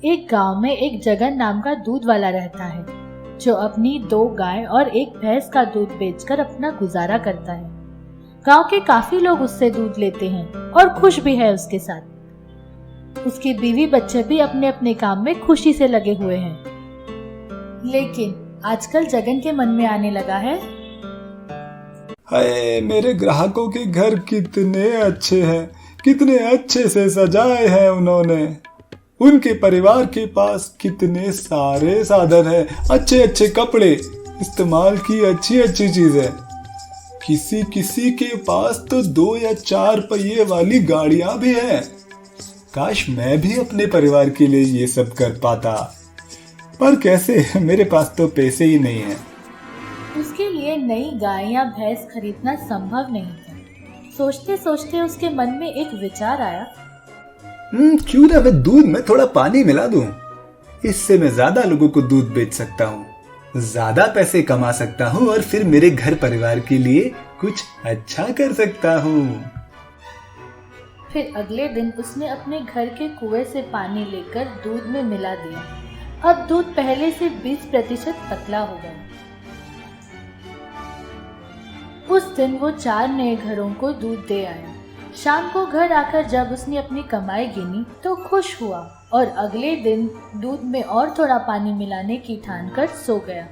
एक गांव में एक जगन नाम का दूध वाला रहता है, जो अपनी 2 गाय और 1 भैंस का दूध बेचकर अपना गुजारा करता है। गांव के काफी लोग उससे दूध लेते हैं और खुश भी है उसके साथ। उसकी बीवी बच्चे भी अपने अपने काम में खुशी से लगे हुए हैं। लेकिन आजकल जगन के मन में आने लगा है, हाय, मेरे ग्राहकों के घर कितने अच्छे हैं, कितने अच्छे से सजाए हैं उन्होंने। उनके परिवार के पास कितने सारे साधन हैं, अच्छे अच्छे कपड़े, इस्तेमाल की अच्छी अच्छी चीजें। किसी किसी के पास तो 2 या 4 पहिए वाली गाड़ियां भी हैं। काश मैं भी अपने परिवार के लिए ये सब कर पाता, पर कैसे, मेरे पास तो पैसे ही नहीं हैं। उसके लिए नई गाय या भैंस खरीदना संभव नहीं था। सोचते सोचते उसके मन में एक विचार आया, क्यों ना मैं दूध में थोड़ा पानी मिला दूं। इससे मैं ज्यादा लोगों को दूध बेच सकता हूँ, ज्यादा पैसे कमा सकता हूँ और फिर मेरे घर परिवार के लिए कुछ अच्छा कर सकता हूँ। फिर अगले दिन उसने अपने घर के कुएं से पानी लेकर दूध में मिला दिया। अब दूध पहले से 20% पतला हो गया। उस दिन वो 4 नए घरों को दूध दे आया। शाम को घर आकर जब उसने अपनी कमाई गिनी तो खुश हुआ और अगले दिन दूध में और थोड़ा पानी मिलाने की ठान कर सो गया।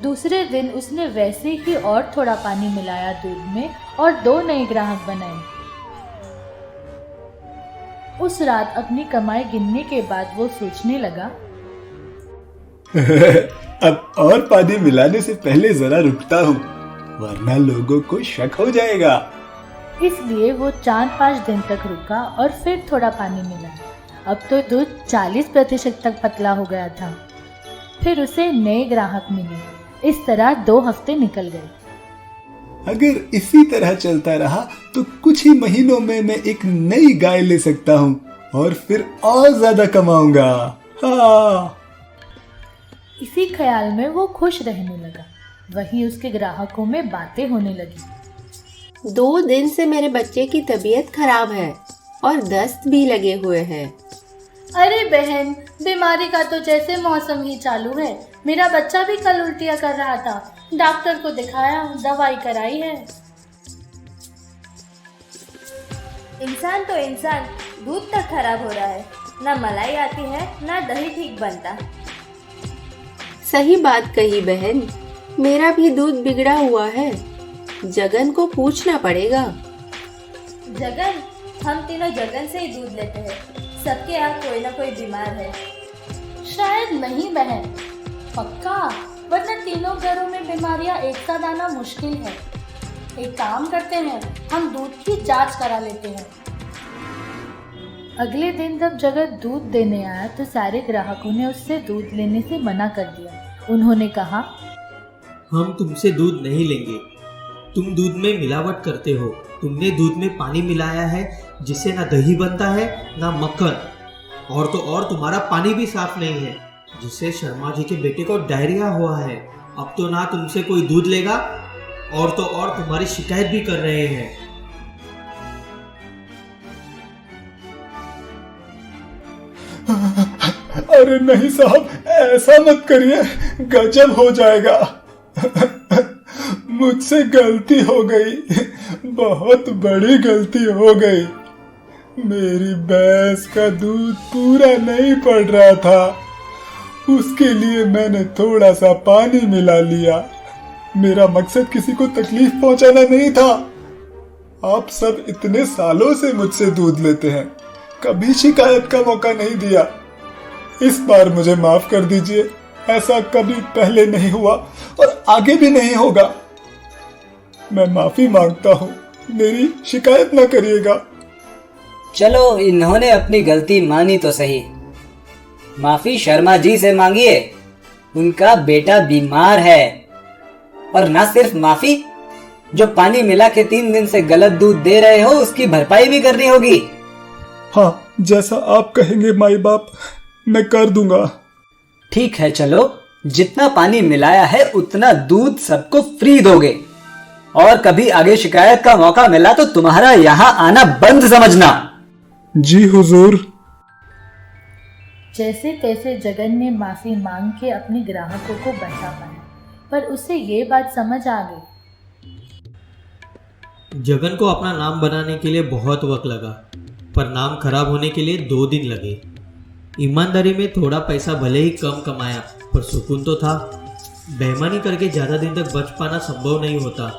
दूसरे दिन उसने वैसे ही और थोड़ा पानी मिलाया दूध में और 2 नए ग्राहक बनाए। उस रात अपनी कमाई गिनने के बाद वो सोचने लगा, अब और पानी मिलाने से पहले जरा रुकता हूँ, वरना लोगों को शक हो जाएगा। इसलिए वो 4-5 दिन तक रुका और फिर थोड़ा पानी मिला। अब तो दूध 40% तक पतला हो गया था। फिर उसे नए ग्राहक मिले। इस तरह 2 हफ्ते निकल गए। अगर इसी तरह चलता रहा तो कुछ ही महीनों में मैं एक नई गाय ले सकता हूँ और फिर और ज्यादा कमाऊंगा। हाँ। इसी ख्याल में वो खुश रहने लगा। वहीं उसके ग्राहकों में बातें होने लगी। 2 दिन से मेरे बच्चे की तबीयत खराब है और दस्त भी लगे हुए हैं। अरे बहन, बीमारी का तो जैसे मौसम ही चालू है। मेरा बच्चा भी कल उल्टियाँ कर रहा था, डॉक्टर को दिखाया, दवाई कराई है। इंसान तो इंसान, दूध तक खराब हो रहा है। ना मलाई आती है, ना दही ठीक बनता। सही बात कही बहन, मेरा भी दूध बिगड़ा हुआ है। जगन को पूछना पड़ेगा। जगन, हम तीनों जगन से ही दूध लेते हैं। सबके यहाँ कोई ना कोई बीमार है। शायद नहीं बहन, पक्का, वरना तीनों घरों में बीमारियां एक साथ आना मुश्किल है। एक काम करते हैं, हम दूध की जांच करा लेते हैं। अगले दिन जब जगन दूध देने आया तो सारे ग्राहकों ने उससे दूध लेने से मना कर दिया। उन्होंने कहा, हम तुमसे दूध नहीं लेंगे। तुम दूध में मिलावट करते हो। तुमने दूध में पानी मिलाया है, जिससे ना दही बनता है ना मक्खन, और तो और तुम्हारा पानी भी साफ नहीं है, जिससे शर्मा जी के बेटे को डायरिया हुआ है। अब तो ना तुमसे कोई दूध लेगा, और तो और तुम्हारी शिकायत भी कर रहे हैं। अरे नहीं साहब, ऐसा मत करिए, गजब हो जाएगा। मुझसे गलती हो गई, बहुत बड़ी गलती हो गई। मेरी भैंस का दूध पूरा नहीं पड़ रहा था, उसके लिए मैंने थोड़ा सा पानी मिला लिया। मेरा मकसद किसी को तकलीफ पहुंचाना नहीं था। आप सब इतने सालों से मुझसे दूध लेते हैं, कभी शिकायत का मौका नहीं दिया। इस बार मुझे माफ कर दीजिए, ऐसा कभी पहले नहीं हुआ और आगे भी नहीं होगा। मैं माफी मांगता हूँ, मेरी शिकायत न करिएगा। चलो, इन्होंने अपनी गलती मानी तो सही। माफी शर्मा जी से मांगिए, उनका बेटा बीमार है। और ना सिर्फ माफी, जो पानी मिला के 3 दिन से गलत दूध दे रहे हो उसकी भरपाई भी करनी होगी। हाँ, जैसा आप कहेंगे माई बाप, मैं कर दूंगा। ठीक है, चलो, जितना पानी मिलाया है उतना दूध सबको फ्री दोगे, और कभी आगे शिकायत का मौका मिला तो तुम्हारा यहाँ आना बंद समझना। जी हुजूर। जैसे तैसे जगन ने माफी मांग के अपने ग्राहकों को बचा पाया, पर उसे ये बात समझ आ गई। जगन को अपना नाम बनाने के लिए बहुत वक्त लगा, पर नाम खराब होने के लिए 2 दिन लगे। ईमानदारी में थोड़ा पैसा भले ही कम कमाया, पर सुकून तो था। बेईमानी करके ज़्यादा दिन तक बच पाना संभव नहीं होता।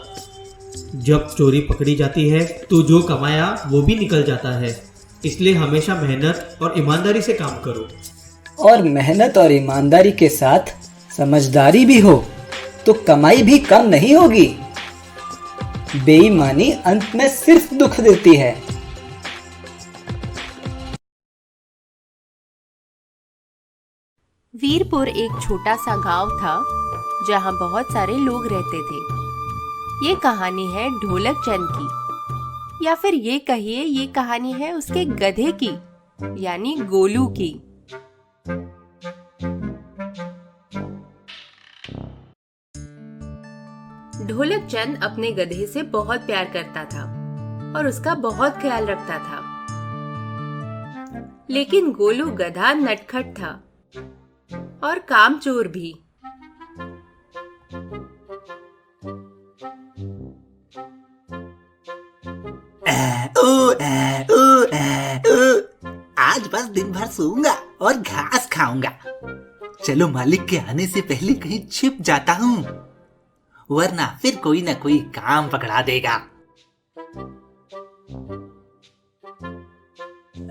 जब चोरी पकड़ी जाती है तो जो कमाया वो भी निकल जाता है। इसलिए हमेशा मेहनत और ईमानदारी से काम करो। और मेहनत और ईमानदारी के साथ समझदारी भी हो तो कमाई भी कम नहीं होगी। बेईमानी अंत में सिर्फ दुख देती है। वीरपुर एक छोटा सा गांव था जहां बहुत सारे लोग रहते थे। ये कहानी है ढोलक चंद की, या फिर ये कहिए ये कहानी है उसके गधे की, यानी गोलू की। ढोलक चंद अपने गधे से बहुत प्यार करता था और उसका बहुत ख्याल रखता था। लेकिन गोलू गधा नटखट था और कामचोर भी। आज बस दिन भर सोऊंगा और घास खाऊंगा। चलो मालिक के आने से पहले कहीं छिप जाता हूँ, वरना फिर कोई ना कोई काम पकड़ा देगा।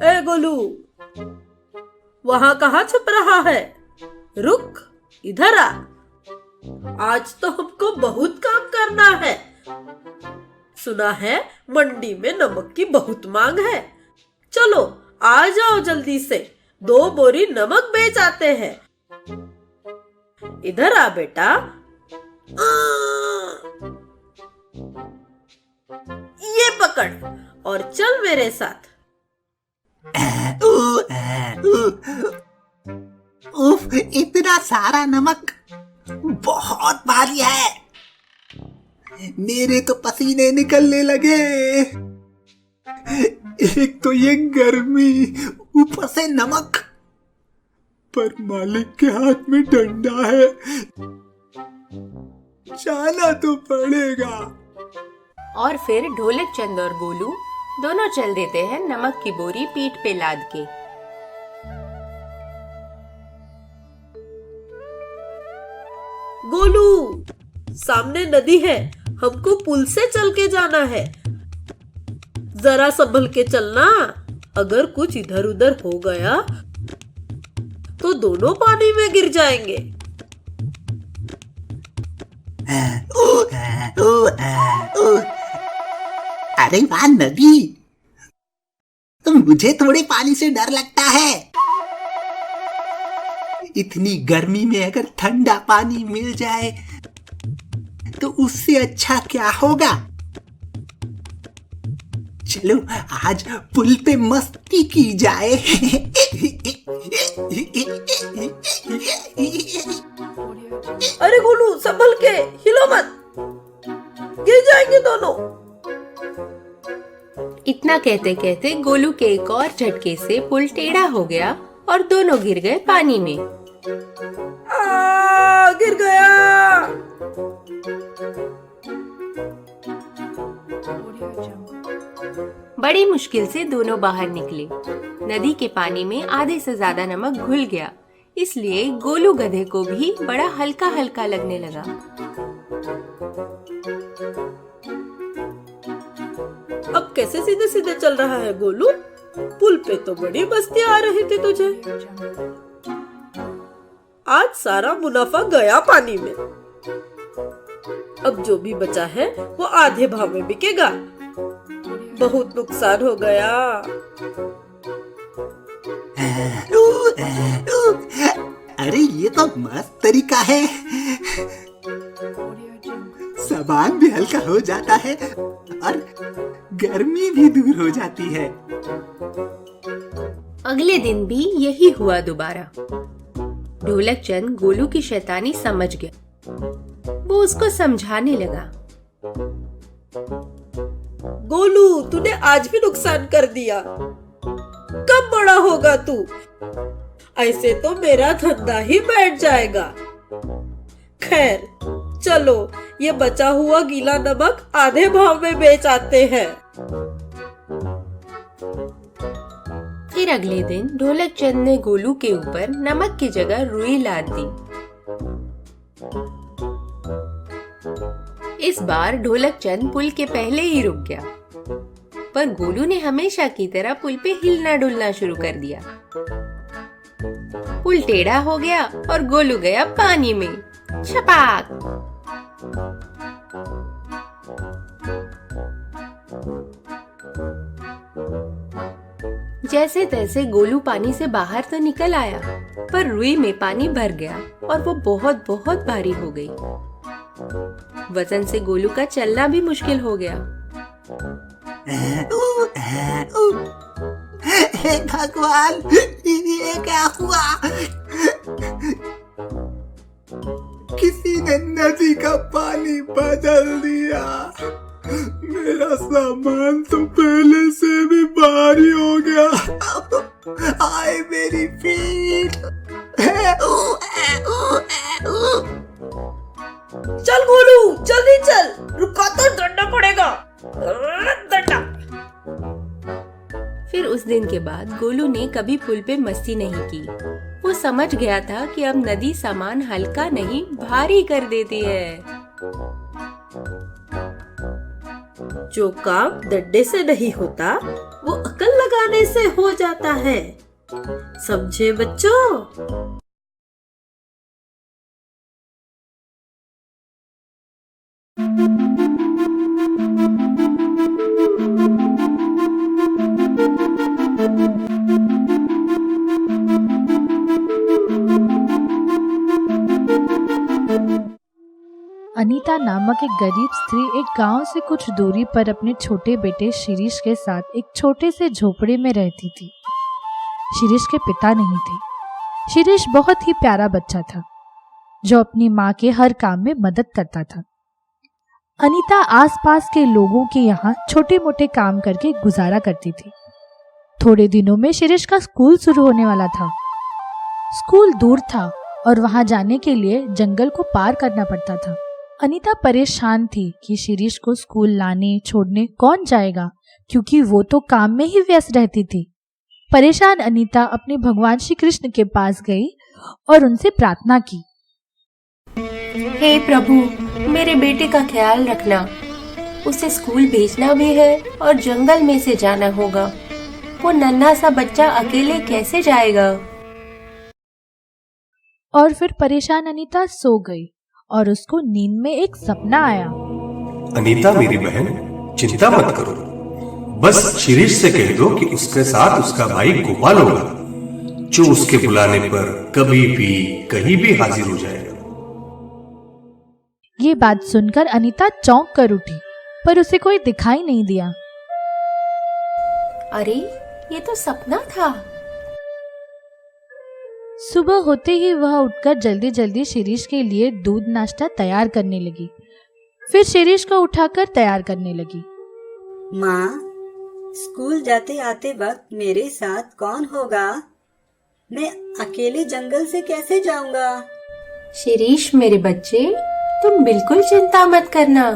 ए गोलू, वहाँ कहाँ छुप रहा है? रुक, इधर आ। आज तो हमको बहुत काम करना है। सुना है मंडी में नमक की बहुत मांग है। चलो आ जाओ जल्दी से, 2 बोरी नमक बेच आते हैं। इधर आ बेटा। ये पकड़ और चल मेरे साथ। उफ, इतना सारा नमक बहुत भारी है। मेरे तो पसीने निकलने लगे। एक तो ये गर्मी, ऊपर से नमक। पर मालिक के हाथ में डंडा है, जाना तो पड़ेगा। और फिर ढोलक चंद और गोलू दोनों चल देते हैं नमक की बोरी पीठ पे लाद के। गोलू, सामने नदी है, हमको पुल से चल के जाना है। जरा संभल के चलना, अगर कुछ इधर उधर हो गया तो दोनों पानी में गिर जाएंगे। अरे वाह नदी, तो मुझे थोड़े पानी से डर लगता है। इतनी गर्मी में अगर ठंडा पानी मिल जाए तो उससे अच्छा क्या होगा। चलो आज पुल पे मस्ती की जाए। अरे गोलू, संभल के, हिलो मत, गिर जाएंगे दोनों। इतना कहते कहते गोलू के एक और झटके से पुल टेढ़ा हो गया और दोनों गिर गए पानी में। गिर गया। बड़ी मुश्किल से दोनों बाहर निकले। नदी के पानी में आधे से ज्यादा नमक घुल गया, इसलिए गोलू गधे को भी बड़ा हल्का हल्का लगने लगा। अब कैसे सीधे सीधे चल रहा है गोलू? पुल पे तो बड़ी मस्ती आ रही थी तुझे। आज सारा मुनाफा गया पानी में। अब जो भी बचा है वो आधे भाव में बिकेगा। बहुत नुकसान हो गया। अरे ये तो मस्त तरीका है। सामान भी हल्का हो जाता है और गर्मी भी दूर हो जाती है। अगले दिन भी यही हुआ दोबारा। ढोलक चंद गोलू की शैतानी समझ गया। वो उसको समझाने लगा। गोलू, तूने आज भी नुकसान कर दिया। कब बड़ा होगा तू? ऐसे तो मेरा धंधा ही बैठ जाएगा। खैर चलो, ये बचा हुआ गीला नमक आधे भाव में बेच आते हैं। फिर अगले दिन ढोलक चंद ने गोलू के ऊपर नमक की जगह रुई लाद दी। इस बार ढोलक चंद पुल के पहले ही रुक गया, पर गोलू ने हमेशा की तरह पुल पे हिलना डुलना शुरू कर दिया। पुल टेढ़ा हो गया और गोलू गया पानी में। छपाक! जैसे तैसे गोलू पानी से बाहर तो निकल आया, पर रुई में पानी भर गया और वो बहुत बहुत भारी हो गई। वजन से गोलू का चलना भी मुश्किल हो गया। हे भगवान, ये क्या हुआ? किसी ने नदी का पानी बदल दिया। मेरा सामान तो पहले से भी भारी हो गया। आए मेरी पीठ। चल गोलू, जल्दी चल, रुका तो दंडा पड़ेगा। दंडा। फिर उस दिन के बाद गोलू ने कभी पुल पे मस्ती नहीं की। वो समझ गया था कि अब नदी सामान हल्का नहीं भारी कर देती है। जो काम डंडे से नहीं होता, वो अकल लगाने से हो जाता है। समझे बच्चों? अनीता नामक एक गरीब स्त्री एक गांव से कुछ दूरी पर अपने छोटे बेटे शिरीष के साथ एक छोटे से झोपड़े में रहती थी। शिरीष के पिता नहीं थे। शिरीष बहुत ही प्यारा बच्चा था जो अपनी माँ के हर काम में मदद करता था। अनीता आसपास के लोगों के यहाँ छोटे मोटे काम करके गुजारा करती थी। थोड़े दिनों में शिरीष का स्कूल शुरू होने वाला था। स्कूल दूर था और वहां जाने के लिए जंगल को पार करना पड़ता था। अनीता परेशान थी कि शिरीष को स्कूल लाने छोड़ने कौन जाएगा, क्योंकि वो तो काम में ही व्यस्त रहती थी। परेशान अनीता अपने भगवान श्री कृष्ण के पास गई और उनसे प्रार्थना की। हे प्रभु, मेरे बेटे का ख्याल रखना। उसे स्कूल भेजना भी है और जंगल में से जाना होगा। वो नन्हा सा बच्चा अकेले कैसे जाएगा? और फिर परेशान अनीता सो गई और उसको नींद में एक सपना आया। अनीता मेरी बहन, चिंता मत करो। बस शिरीष से कह दो कि उसके साथ उसका भाई गोपाल होगा, जो उसके बुलाने पर कभी भी कहीं भी हाजिर हो जाएगा। ये बात सुनकर अनीता चौंक कर उठी, पर उसे कोई दिखाई नहीं दिया। अरे, ये तो सपना था। सुबह होते ही वह उठकर जल्दी जल्दी शिरीष के लिए दूध नाश्ता तैयार करने लगी। फिर शिरीष को उठाकर तैयार करने लगी। माँ, स्कूल जाते आते वक्त मेरे साथ कौन होगा? मैं अकेले जंगल से कैसे जाऊंगा? शिरीष मेरे बच्चे, तुम बिल्कुल चिंता मत करना।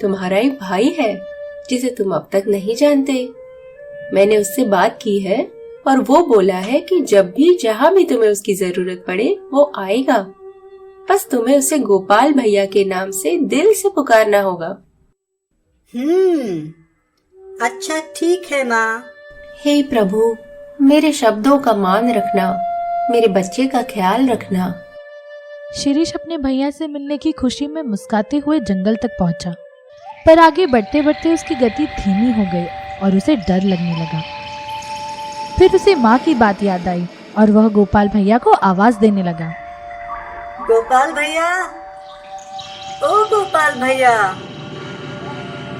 तुम्हारा एक भाई है जिसे तुम अब तक नहीं जानते। मैंने उससे बात की है और वो बोला है कि जब भी जहाँ भी तुम्हें उसकी जरूरत पड़े वो आएगा। बस तुम्हें उसे गोपाल भैया के नाम से दिल से पुकारना होगा। अच्छा ठीक है माँ। हे प्रभु, मेरे शब्दों का मान रखना, मेरे बच्चे का ख्याल रखना। शिरीष अपने भैया से मिलने की खुशी में मुस्कुराते हुए जंगल तक पहुंचा, पर आगे बढ़ते बढ़ते उसकी गति धीमी हो गई और उसे डर लगने लगा। फिर उसे माँ की बात याद आई और वह गोपाल भैया को आवाज देने लगा। गोपाल भैया, ओ गोपाल भैया,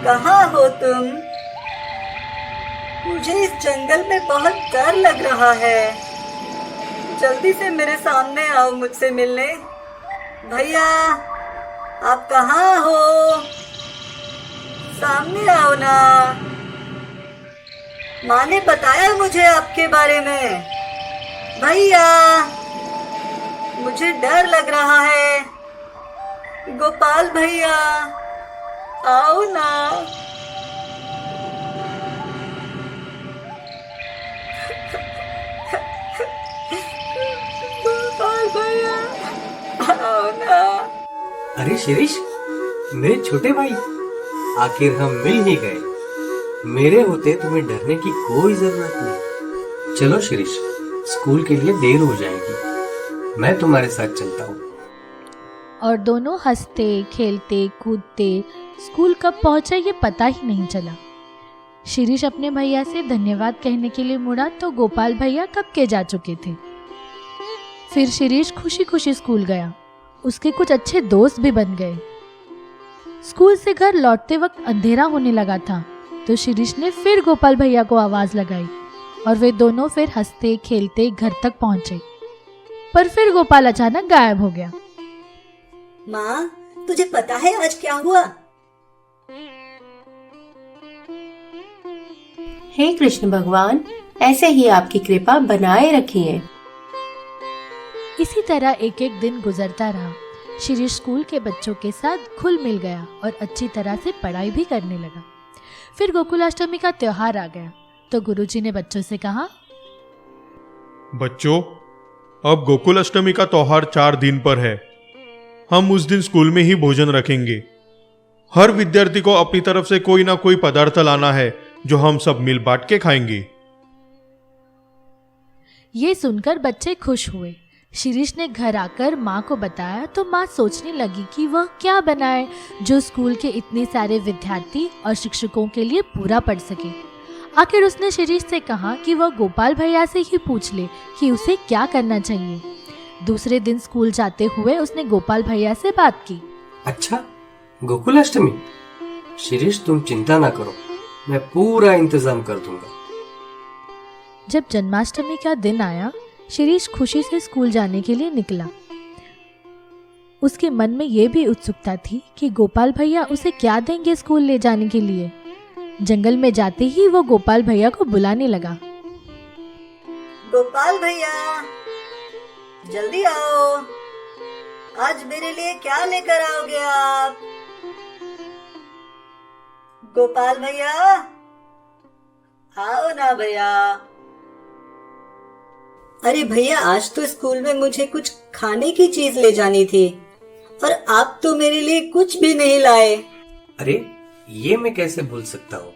कहाँ हो तुम? मुझे इस जंगल में बहुत डर लग रहा है। जल्दी से मेरे सामने आओ मुझसे मिलने। भैया, आप कहाँ हो? सामने आओ ना। माँ ने बताया मुझे आपके बारे में। भैया, मुझे डर लग रहा है। गोपाल भैया, आओ ना। गोपाल भैया, आओ ना। अरे शिरीष, मेरे छोटे भाई, आखिर हम मिल ही गए। मेरे होते तुम्हें डरने की कोई जरूरत नहीं। चलो शिरीष, स्कूल के लिए देर हो जाएगी, मैं तुम्हारे साथ चलता हूँ। और दोनों हंसते खेलते कूदते स्कूल कब पहुंचे ये पता ही नहीं चला। शिरीष अपने भैया से धन्यवाद कहने के लिए मुड़ा तो गोपाल भैया कब के जा चुके थे। फिर शिरीष खुशी खुशी स्कूल गया। उसके कुछ अच्छे दोस्त भी बन गए। स्कूल से घर लौटते वक्त अंधेरा होने लगा था तो शिरीष ने फिर गोपाल भैया को आवाज लगाई और वे दोनों फिर हंसते खेलते घर तक पहुंचे। पर फिर गोपाल अचानक गायब हो गया। माँ, तुझे पता है आज क्या हुआ? हे कृष्ण भगवान, ऐसे ही आपकी कृपा बनाए रखिए। इसी तरह एक एक दिन गुजरता रहा। शिरीष स्कूल के बच्चों के साथ घुल मिल गया और अच्छी तरह से पढ़ाई भी करने लगा। फिर गोकुलाष्टमी का त्योहार आ गया तो गुरुजी ने बच्चों से कहा, बच्चों, अब गोकुलाष्टमी का त्योहार 4 दिन पर है। हम उस दिन स्कूल में ही भोजन रखेंगे। हर विद्यार्थी को अपनी तरफ से कोई ना कोई पदार्थ लाना है जो हम सब मिल बांट के खाएंगे। ये सुनकर बच्चे खुश हुए। शिरीष ने घर आकर माँ को बताया तो माँ सोचने लगी कि वह क्या बनाए जो स्कूल के इतने सारे विद्यार्थी और शिक्षकों के लिए पूरा पढ़ सके। आखिर उसने शिरीष से कहा कि वह गोपाल भैया से ही पूछ ले कि उसे क्या करना चाहिए। दूसरे दिन स्कूल जाते हुए उसने गोपाल भैया से बात की। अच्छा, गोकुलाष्टमी? शिरीष, तुम चिंता ना करो, मैं पूरा इंतजाम कर दूंगा। जब जन्माष्टमी का दिन आया, शिरीष खुशी से स्कूल जाने के लिए निकला। उसके मन में यह भी उत्सुकता थी कि गोपाल भैया उसे क्या देंगे स्कूल ले जाने के लिए। जंगल में जाते ही वो गोपाल भैया को बुलाने लगा। गोपाल भैया, जल्दी आओ। आज मेरे लिए क्या लेकर आओगे आप? गोपाल भैया, आओ ना भैया। अरे भैया, आज तो स्कूल में मुझे कुछ खाने की चीज ले जानी थी और आप तो मेरे लिए कुछ भी नहीं लाए। अरे, ये मैं कैसे भूल सकता हूँ।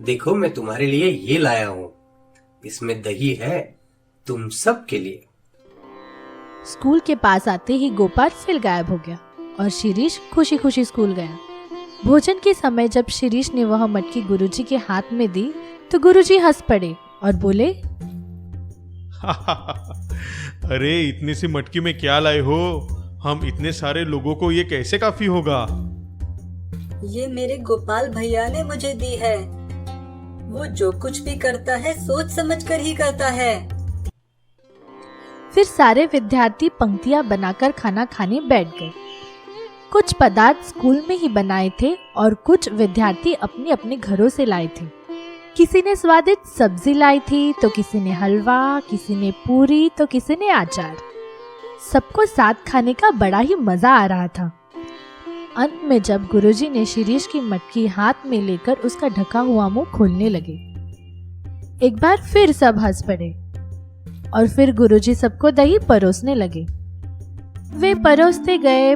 देखो, मैं तुम्हारे लिए ये लाया हूँ। इसमें दही है, तुम सब के लिए। स्कूल के पास आते ही गोपाल फिर गायब हो गया और शिरीष खुशी खुशी स्कूल गया। भोजन के समय जब शिरीष ने वह मटकी गुरुजी के हाथ में दी तो गुरुजी हंस पड़े और बोले, अरे, इतनी सी मटकी में क्या लाए हो? हम इतने सारे लोगों को ये कैसे काफी होगा? ये मेरे गोपाल भैया ने मुझे दी है। वो जो कुछ भी करता है सोच समझ कर ही करता है। फिर सारे विद्यार्थी पंक्तियां बनाकर खाना खाने बैठ गए। कुछ पदार्थ स्कूल में ही बनाए थे और कुछ विद्यार्थी अपने अपने घरों से लाए थे। किसी ने स्वादिष्ट सब्जी लाई थी तो किसी ने हलवा, किसी ने पूरी तो किसी ने अचार। सबको साथ खाने का बड़ा ही मजा आ रहा था। अंत में जब गुरुजी ने शिरीष की मटकी हाथ में लेकर उसका ढका हुआ मुंह खोलने लगे, एक बार फिर सब हंस पड़े और फिर गुरुजी सबको दही परोसने लगे। वे परोसते गए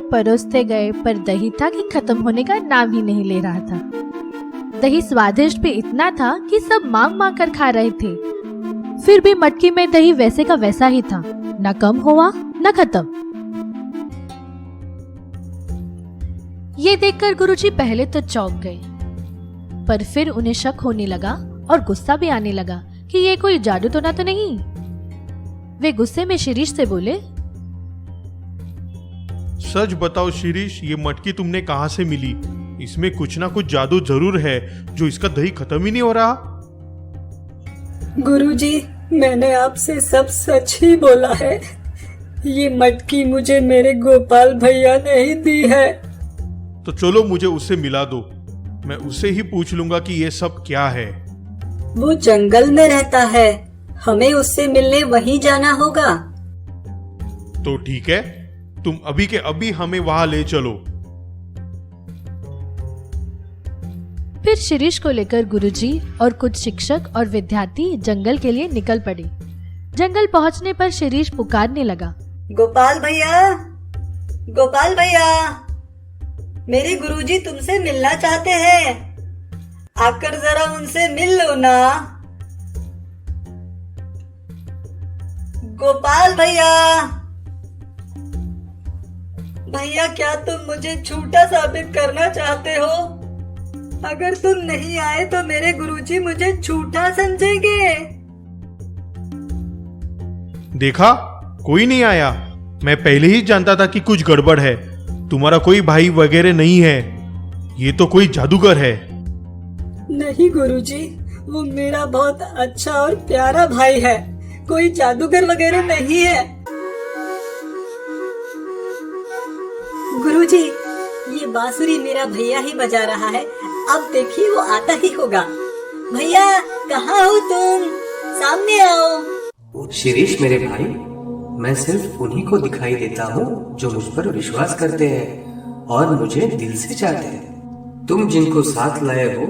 पर दही था कि खत्म होने का नाम ही नहीं ले रहा था। दही स्वादिष्ट भी इतना था कि सब मांग मांग कर खा रहे थे। फिर भी मटकी में दही वैसे का वैसा ही था, न कम हुआ न खत्म। ये देखकर गुरुजी पहले तो चौंक गए, पर फिर उन्हें शक होने लगा और गुस्सा भी आने लगा कि ये कोई जादू टोना तो नहीं। वे गुस्से में शिरीष से बोले, सच बताओ शिरीष, ये मटकी तुमने कहाँ से मिली? इसमें कुछ ना कुछ जादू जरूर है जो इसका दही खत्म ही नहीं हो रहा। गुरुजी, मैंने आपसे सब सच ही बोला है। ये मटकी मुझे मेरे गोपाल भैया ने ही दी है। तो चलो मुझे उससे मिला दो, मैं उससे ही पूछ लूंगा कि ये सब क्या है। वो जंगल में रहता है, हमें उससे मिलने वहीं जाना होगा। तो ठीक है, तुम अभी के अभी हमें वहां ले चलो। फिर शिरीष को लेकर गुरुजी और कुछ शिक्षक और विद्यार्थी जंगल के लिए निकल पड़े। जंगल पहुंचने पर शिरीष पुकारने लगा, गोपाल भैया, गोपाल भैया, मेरे गुरुजी तुमसे मिलना चाहते हैं, आकर जरा उनसे मिल लो ना। गोपाल भैया, भैया क्या तुम मुझे झूठा साबित करना चाहते हो? अगर तुम नहीं आए तो मेरे गुरुजी मुझे झूठा समझेंगे। देखा, कोई नहीं आया। मैं पहले ही जानता था कि कुछ गड़बड़ है। तुम्हारा कोई भाई वगैरह नहीं है, ये तो कोई जादूगर है। नहीं गुरुजी, वो मेरा बहुत अच्छा और प्यारा भाई है, कोई जादूगर वगैरह नहीं है। गुरुजी, ये बांसुरी मेरा भैया ही बजा रहा है, अब देखिए वो आता ही होगा। भैया कहाँ हो तुम? सामने आओ। शिरीष मेरे भाई, मैं सिर्फ उन्हीं को दिखाई देता हूँ जो मुझ पर विश्वास करते हैं और मुझे दिल से चाहते हैं। तुम जिनको साथ लाए हो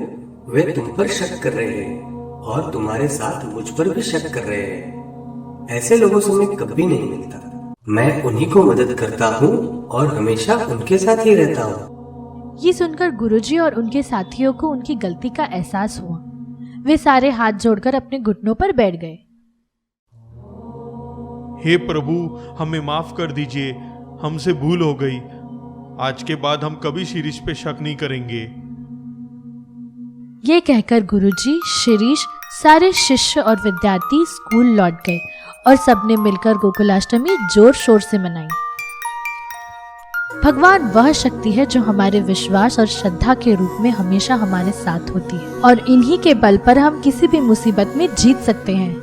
वे तुम पर शक कर रहे हैं और तुम्हारे साथ मुझ पर भी शक कर रहे हैं। ऐसे लोगों से मैं कभी नहीं मिलता। मैं उन्हीं को मदद करता हूँ और हमेशा उनके साथ ही रहता हूँ। ये सुनकर गुरुजी और उनके साथियों को उनकी गलती का एहसास हुआ। वे सारे हाथ जोड़कर अपने घुटनों पर बैठ गए। हे प्रभु, हमें माफ कर दीजिए, हमसे भूल हो गई। आज के बाद हम कभी शिरीष पे शक नहीं करेंगे। ये कहकर गुरुजी, शिरीष, सारे शिष्य और विद्यार्थी स्कूल लौट गए और सबने मिलकर गोकुलाष्टमी जोर शोर से मनाई। भगवान वह शक्ति है जो हमारे विश्वास और श्रद्धा के रूप में हमेशा हमारे साथ होती है और इन्हीं के बल पर हम किसी भी मुसीबत में जीत सकते हैं।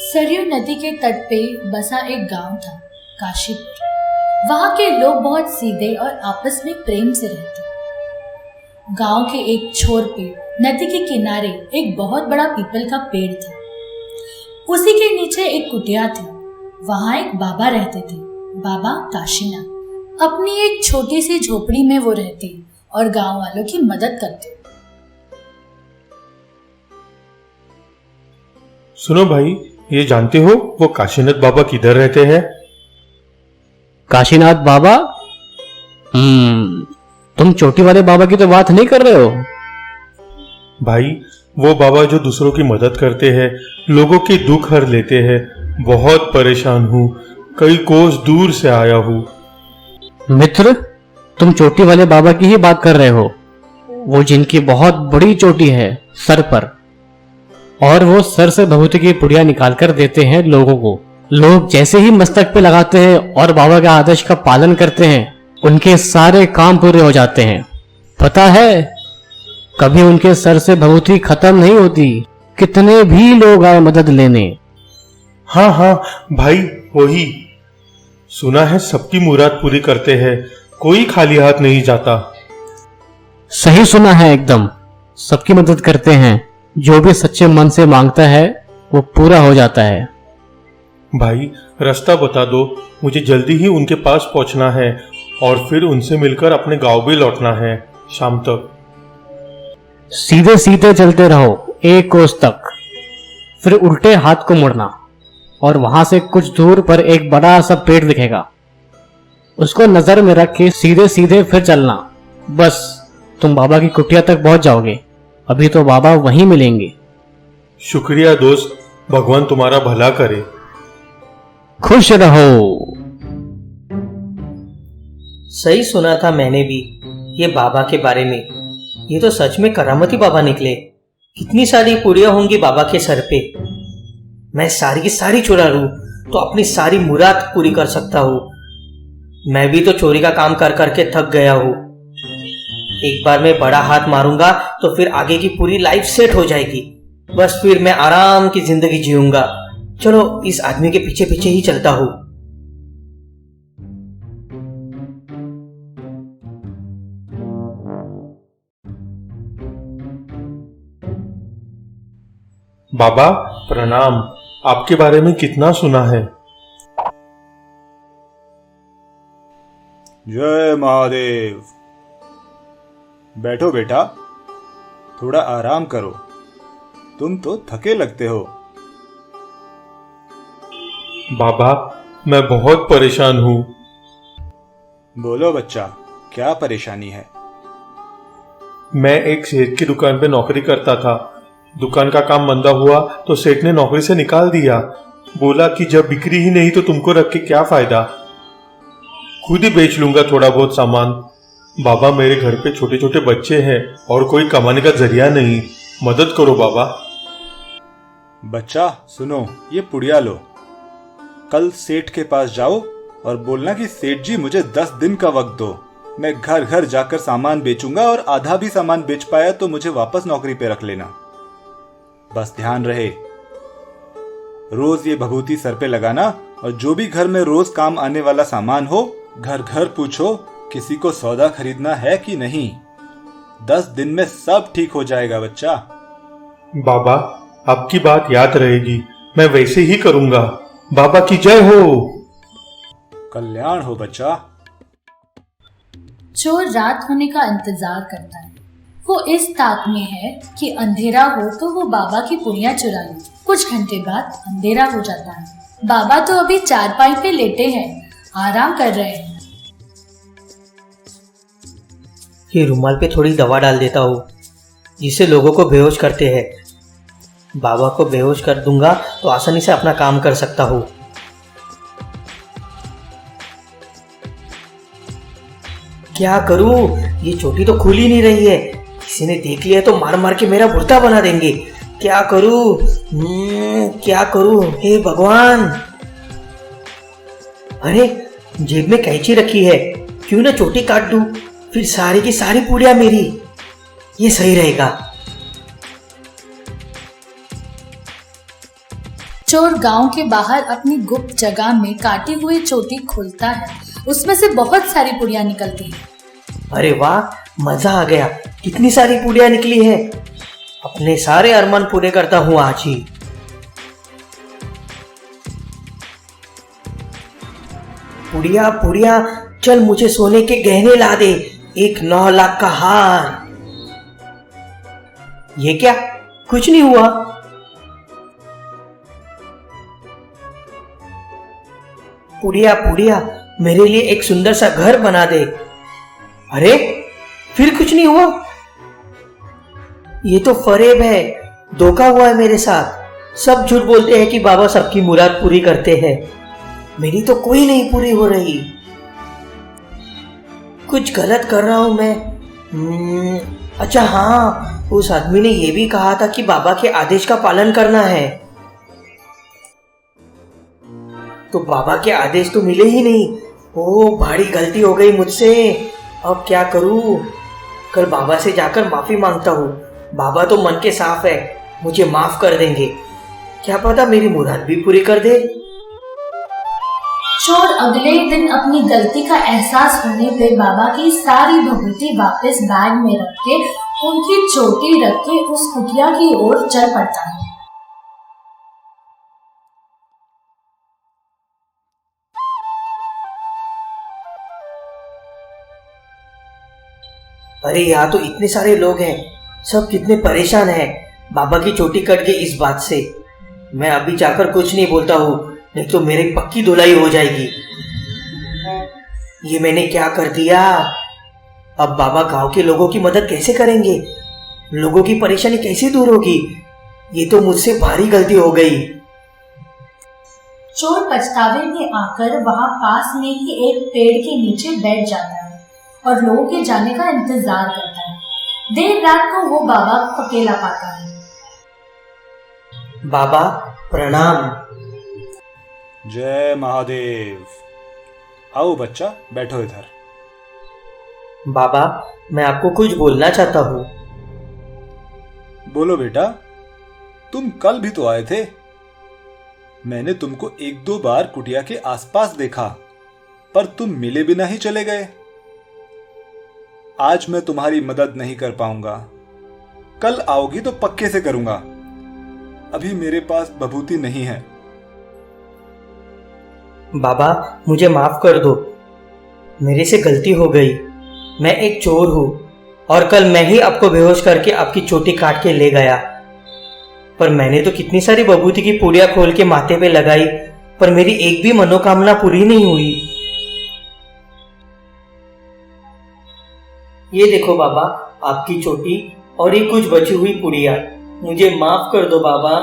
सरयू नदी के तट पे बसा एक गांव था, काशीपुर। वहां के लोग बहुत सीधे और आपस में प्रेम से रहते। गांव के एक छोर पे नदी के किनारे एक बहुत बड़ा पीपल का पेड़ था। उसी के नीचे एक कुटिया थी। वहां एक बाबा रहते थे, बाबा काशीनाथ। अपनी एक छोटी सी झोपड़ी में वो रहते और गांव वालों की मदद करते। सुनो भाई, ये जानते हो वो काशीनाथ बाबा किधर रहते हैं? काशीनाथ बाबा? तुम चोटी वाले बाबा की तो बात नहीं कर रहे हो? भाई, वो बाबा जो दूसरों की मदद करते हैं, लोगों के दुख हर लेते हैं। बहुत परेशान हूँ, कई कोस दूर से आया हूँ। मित्र, तुम चोटी वाले बाबा की ही बात कर रहे हो, वो जिनकी बहुत बड़ी चोटी है सर पर, और वो सर से भभूति की पुड़िया निकाल कर देते हैं लोगों को। लोग जैसे ही मस्तक पे लगाते हैं और बाबा के आदेश का पालन करते हैं, उनके सारे काम पूरे हो जाते हैं। पता है, कभी उनके सर से भभूति खत्म नहीं होती, कितने भी लोग आए मदद लेने। हाँ हाँ भाई, वही सुना है, सबकी मुराद पूरी करते हैं, कोई खाली हाथ नहीं जाता। सही सुना है एकदम, सबकी मदद करते हैं। जो भी सच्चे मन से मांगता है वो पूरा हो जाता है। भाई, रास्ता बता दो, मुझे जल्दी ही उनके पास पहुंचना है और फिर उनसे मिलकर अपने गांव भी लौटना है शाम तक। सीधे सीधे चलते रहो एक कोस तक, फिर उल्टे हाथ को मुड़ना और वहां से कुछ दूर पर एक बड़ा सा पेड़ दिखेगा। उसको नजर में रख के सीधे सीधे फिर चलना। बस तुम बाबा की कुटिया तक पहुंच जाओगे। अभी तो बाबा वहीं मिलेंगे। शुक्रिया दोस्त, भगवान तुम्हारा भला करे। खुश रहो। सही सुना था मैंने भी ये बाबा के बारे में। ये तो सच में करामती बाबा निकले। कितनी सारी पुड़िया होंगी बाबा के सर पे। मैं सारी की सारी चुरा लूं तो अपनी सारी मुराद पूरी कर सकता हूँ। मैं भी तो चोरी का काम कर करके थक गया हूँ। एक बार मैं बड़ा हाथ मारूंगा तो फिर आगे की पूरी लाइफ सेट हो जाएगी। बस फिर मैं आराम की जिंदगी जीऊंगा। चलो इस आदमी के पीछे पीछे ही चलता हूँ। बाबा प्रणाम। आपके बारे में कितना सुना है। जय महादेव। बैठो बेटा, थोड़ा आराम करो, तुम तो थके लगते हो। बाबा मैं बहुत परेशान हूँ। बोलो बच्चा, क्या परेशानी है? मैं एक सेठ की दुकान पे नौकरी करता था। दुकान का काम मंदा हुआ तो सेठ ने नौकरी से निकाल दिया। बोला कि जब बिक्री ही नहीं तो तुमको रख के क्या फायदा, खुद ही बेच लूंगा थोड़ा बहुत सामान। बाबा मेरे घर पे छोटे छोटे बच्चे हैं और कोई कमाने का जरिया नहीं, मदद करो बाबा। बच्चा सुनो, ये पुड़िया लो, कल सेठ के पास जाओ और बोलना कि सेठ जी मुझे 10 दिन का वक्त दो, मैं घर घर जाकर सामान बेचूंगा और आधा भी सामान बेच पाया तो मुझे वापस नौकरी पे रख लेना। बस ध्यान रहे, रोज ये भभूति सर पे लगाना और जो भी घर में रोज काम आने वाला सामान हो घर घर पूछो किसी को सौदा खरीदना है कि नहीं। 10 दिन में सब ठीक हो जाएगा बच्चा। बाबा आपकी बात याद रहेगी, मैं वैसे ही करूंगा। बाबा की जय हो। कल्याण हो बच्चा। चोर रात होने का इंतजार करता है। वो इस ताक में है कि अंधेरा हो तो वो बाबा की पुड़िया चुरा ले। कुछ घंटे बाद अंधेरा हो जाता है। बाबा तो अभी चारपाई पे लेटे हैं, आराम कर रहे हैं। ये रुमाल पे थोड़ी दवा डाल देता हूँ जिससे लोगों को बेहोश करते हैं। बाबा को बेहोश कर दूंगा तो आसानी से अपना काम कर सकता हूँ। क्या करूं, ये चोटी तो खुल ही नहीं रही है। किसी ने देख लिया तो मार मार के मेरा भुर्ता बना देंगे। क्या करूं, क्या करूं, हे भगवान। अरे जेब में कैंची रखी है, क्यों ना चोटी काट दूं, फिर सारी की सारी पूड़िया मेरी। ये सही रहेगा। चोर गांव के बाहर अपनी गुप्त जगह में काटी हुई चोटी खोलता है। उसमें से बहुत सारी पुड़िया निकलती है। अरे वाह, मजा आ गया, कितनी सारी पुड़िया निकली है। अपने सारे अरमान पूरे करता हूँ आज ही। पुड़िया पुड़िया, चल मुझे सोने के गहने ला दे, एक 9 लाख का हार। ये क्या, कुछ नहीं हुआ। पुड़िया पुड़िया, मेरे लिए एक सुंदर सा घर बना दे। अरे फिर कुछ नहीं हुआ। ये तो फरेब है, धोखा हुआ है मेरे साथ। सब झूठ बोलते हैं कि बाबा सबकी मुराद पूरी करते हैं, मेरी तो कोई नहीं पूरी हो रही। कुछ गलत कर रहा हूं मैं। अच्छा हाँ, उस आदमी ने यह भी कहा था कि बाबा के आदेश का पालन करना है, तो बाबा के आदेश तो मिले ही नहीं। ओ, भारी गलती हो गई मुझसे। अब क्या करूं? कल बाबा से जाकर माफी मांगता हूँ। बाबा तो मन के साफ है, मुझे माफ कर देंगे। क्या पता मेरी मुराद भी पूरी कर दे। चोर अगले दिन अपनी गलती का एहसास होने पे बाबा की सारी भभूति वापस बैग में रख के उनकी चोटी रख के उस कुटिया की ओर चल पड़ता है। अरे यहाँ तो इतने सारे लोग हैं, सब कितने परेशान हैं। बाबा की चोटी कट गई इस बात से। मैं अभी जाकर कुछ नहीं बोलता हूँ, नहीं तो मेरी पक्की धुलाई हो जाएगी। ये मैंने क्या कर दिया। अब बाबा गांव के लोगों की मदद कैसे करेंगे, लोगों की परेशानी कैसे दूर होगी। ये तो मुझसे भारी गलती हो गई। चोर पछतावे में आकर वहां पास में ही एक पेड़ के नीचे बैठ जाता है और लोगों के जाने का इंतजार करता है। देर रात को वो बाबा को अकेला पाता है। बाबा प्रणाम। जय महादेव। आओ बच्चा, बैठो इधर। बाबा मैं आपको कुछ बोलना चाहता हूँ। बोलो बेटा, तुम कल भी तो आए थे। मैंने तुमको 1-2 बार कुटिया के आसपास देखा, पर तुम मिले बिना ही चले गए। आज मैं तुम्हारी मदद नहीं कर पाऊंगा, कल आओगी तो पक्के से करूंगा। अभी मेरे पास बभूति नहीं है। बाबा मुझे माफ कर दो, मेरे से गलती हो गई। मैं एक चोर हूँ और कल मैं ही आपको बेहोश करके आपकी चोटी काट के ले गया। पर मैंने तो कितनी सारी बभूति की पूड़ियाँ खोल के माथे पे लगाई, पर मेरी एक भी मनोकामना पूरी नहीं हुई। ये देखो बाबा, आपकी चोटी और ये कुछ बची हुई पुड़िया, मुझे माफ कर दो बाबा।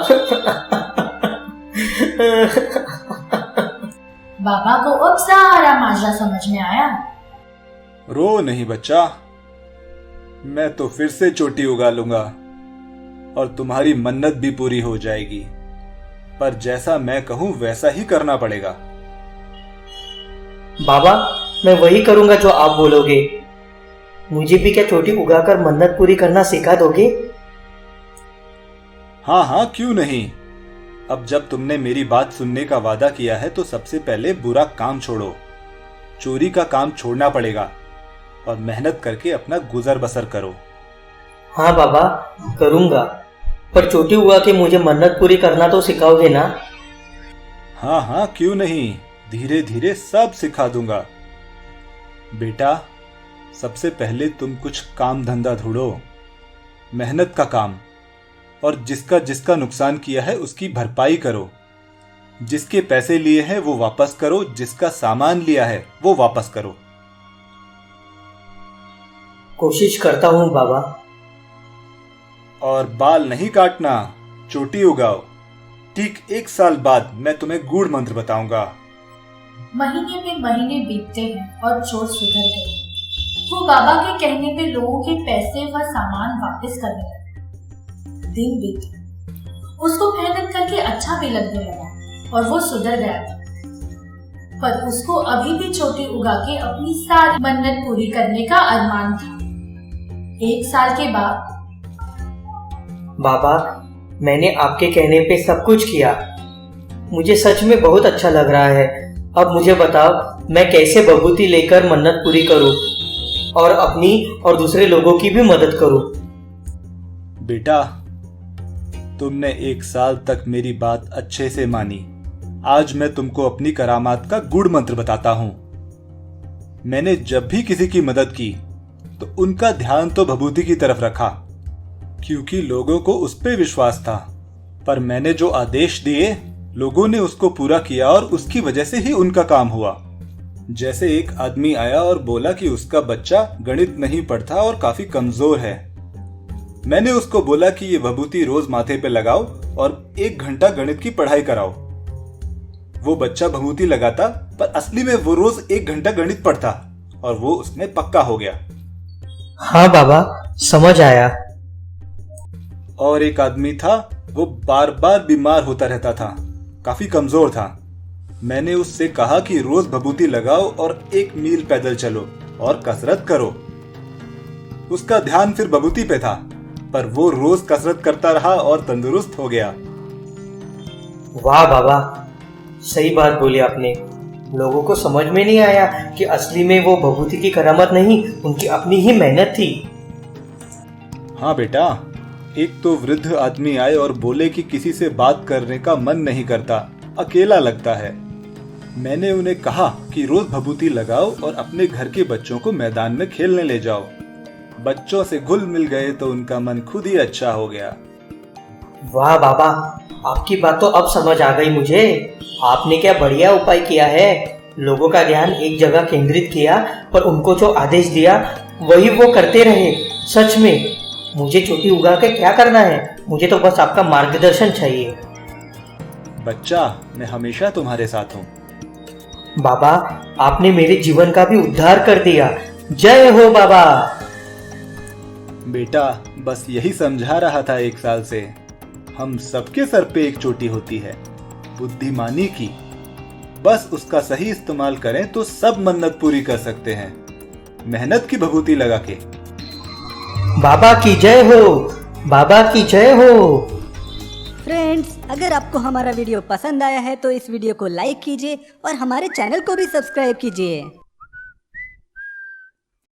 बाबा को अब सारा माजरा समझ में आया। रो नहीं बच्चा, मैं तो फिर से चोटी उगा लूंगा और तुम्हारी मन्नत भी पूरी हो जाएगी, पर जैसा मैं कहूं वैसा ही करना पड़ेगा। बाबा मैं वही करूंगा जो आप बोलोगे। मुझे भी क्या चोटी उगाकर मन्नत पूरी करना सिखा दोगे? हाँ हाँ, क्यों नहीं। अब जब तुमने मेरी बात सुनने का वादा किया है तो सबसे पहले बुरा काम छोड़ो। चोरी का काम छोड़ना पड़ेगा और मेहनत करके अपना गुजर बसर करो। हाँ बाबा करूंगा, पर चोटी उगा के मुझे मन्नत पूरी करना तो सिखाओगे ना? हाँ हाँ, क्यों नहीं, धीरे धीरे सब सिखा दूंगा। बेटा, सबसे पहले तुम कुछ काम धंधा ढूंढो, मेहनत का काम, और जिसका जिसका नुकसान किया है उसकी भरपाई करो। जिसके पैसे लिए हैं वो वापस करो, जिसका सामान लिया है वो वापस करो। कोशिश करता हूँ बाबा। और बाल नहीं काटना, चोटी उगाओ। ठीक 1 साल बाद मैं तुम्हें गूढ़ मंत्र बताऊंगा। महीने पे महीने बीतते हैं और चोर सुधर गए। वो बाबा के कहने पे लोगों के पैसे व सामान वापस करने लगे। दिन बीते, उसको मेहनत करके अच्छा भी लगने लगा और वो सुधर गया था। पर उसको अभी भी चोटी उगा के अपनी सारी मन्नत पूरी करने का अरमान था। 1 साल के बाद बाबा मैंने आपके कहने पे सब कुछ किया, मुझे सच में बहुत अच्छा लग रहा है। अब मुझे बताओ मैं कैसे बभूति लेकर मन्नत पूरी करूं और अपनी और दूसरे लोगों की भी मदद करूं। बेटा, तुमने 1 साल तक मेरी बात अच्छे से मानी। आज मैं तुमको अपनी करामात का गूढ़ मंत्र बताता हूं। मैंने जब भी किसी की मदद की तो उनका ध्यान तो भभूति की तरफ रखा, क्योंकि लोगों को उस पर विश्वास था। पर मैंने जो आदेश दिए लोगों ने उसको पूरा किया और उसकी वजह से ही उनका काम हुआ। जैसे एक आदमी आया और बोला कि उसका बच्चा गणित नहीं पढ़ता और काफी कमजोर है। मैंने उसको बोला कि ये विभूति रोज माथे पे लगाओ और 1 घंटा गणित की पढ़ाई कराओ। वो बच्चा विभूति लगाता, पर असली में वो रोज 1 घंटा गणित पढ़ता और वो उसमें पक्का हो गया। हाँ बाबा समझ आया। और एक आदमी था, वो बार बार बीमार होता रहता था, काफी कमजोर था। मैंने उससे कहा कि रोज विभूति लगाओ और 1 मील पैदल चलो और कसरत करो। उसका ध्यान फिर विभूति पे था, पर वो रोज कसरत करता रहा और तंदुरुस्त हो गया। वाह बाबा, सही बात बोली आपने। लोगों को समझ में नहीं आया कि असली में वो विभूति की करामत नहीं, उनकी अपनी ही मेहनत थी। हाँ बेटा, एक तो वृद्ध आदमी आए और बोले कि किसी से बात करने का मन नहीं करता, अकेला लगता है। मैंने उन्हें कहा कि रोज विभूति लगाओ और अपने घर के बच्चों को मैदान में खेलने ले जाओ। बच्चों से घुल मिल गए तो उनका मन खुद ही अच्छा हो गया। वाह बाबा, आपकी बात तो अब समझ आ गई मुझे। आपने क्या बढ़िया उपाय किया है। लोगों का ध्यान एक जगह केंद्रित किया और उनको जो आदेश दिया वही वो करते रहे। सच में मुझे चोटी उगा के क्या करना है, मुझे तो बस आपका मार्गदर्शन चाहिए। बच्चा, मैं हमेशा तुम्हारे साथ हूँ। बाबा आपने मेरे जीवन का भी उद्धार कर दिया। जय हो बाबा। बेटा, बस यही समझा रहा था 1 साल से। हम सबके सर पे एक चोटी होती है, बुद्धिमानी की। बस उसका सही इस्तेमाल करें तो सब मन्नत पूरी कर सकते हैं, मेहनत की विभूति लगा के। बाबा की जय हो, बाबा की जय हो। फ्रेंड्स, अगर आपको हमारा वीडियो पसंद आया है तो इस वीडियो को लाइक कीजिए और हमारे चैनल को भी सब्सक्राइब कीजिए।